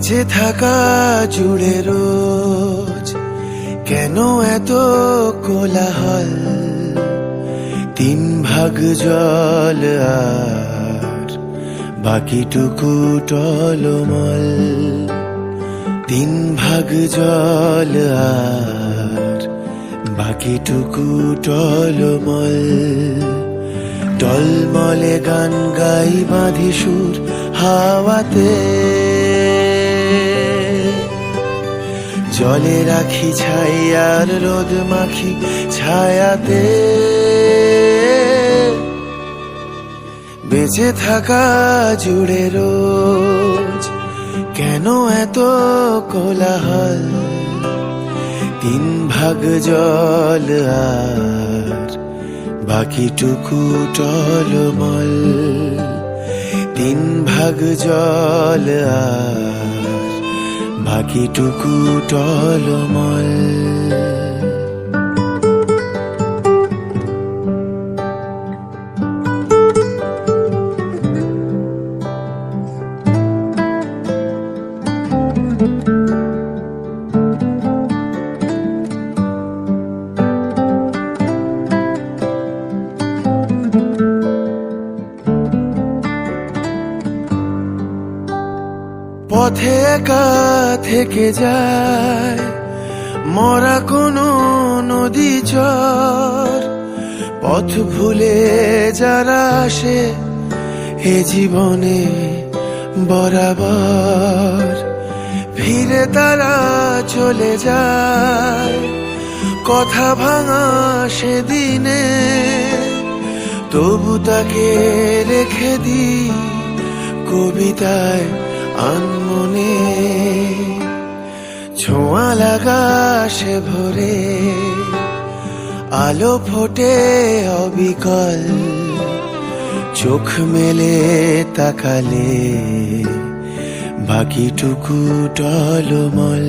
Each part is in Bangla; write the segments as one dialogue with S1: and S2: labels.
S1: বেঁচে থাকা জুড়ে রোজ কেন এত কোলাহল? 3 ভাগ জল আর বাকিটুকু টলমল। 3 ভাগ জল আর বাকিটুকু টলমল। টলমলে গান গাই বাঁধি সুর হাওয়াতে, জলে রাখি ছাই আর রোদ মাখি ছায়াতে। বেঁচে থাকা জুড়ে রোজ কেন এত কোলাহল? 3 ভাগ জল আর বাকিটুকু টলমল। 3 ভাগ জল আর বাকিটুকু টলমল। পথে একা থেকে যায় মরা কোনো নদী চর। পথ ভুলে যারা আসে এ জীবনে বরাবর, ফিরে তারা চলে যায় কথা ভাঙা সেদিনে। তবু তাকে রেখে দিই কবিতায় আনমনে। ছোঁয়া লাগা সে ভোরে আলো ফোটে অবিকল। চোখ মেলে তাকালে বাকিটুকু টলমল।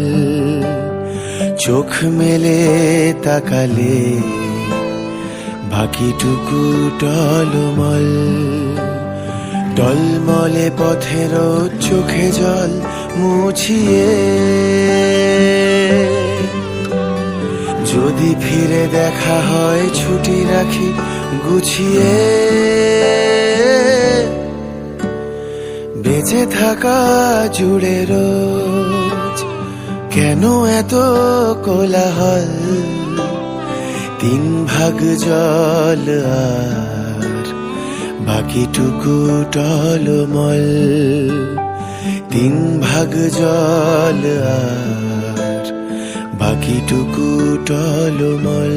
S1: চোখ মেলে তাকালে বাকিটুকু টলমল। টলমলে পথের চোখে জল মুছিয়ে, যদি ফিরে দেখা হয় ছুটি রাখি গুছিয়ে। বেঁচে থাকা জুড়ে রোজ কেন এত কোলাহল? 3 ভাগ জল আর বাকিটুকু টলমল। 3 ভাগ জল আর বাকিটুকু টলমল।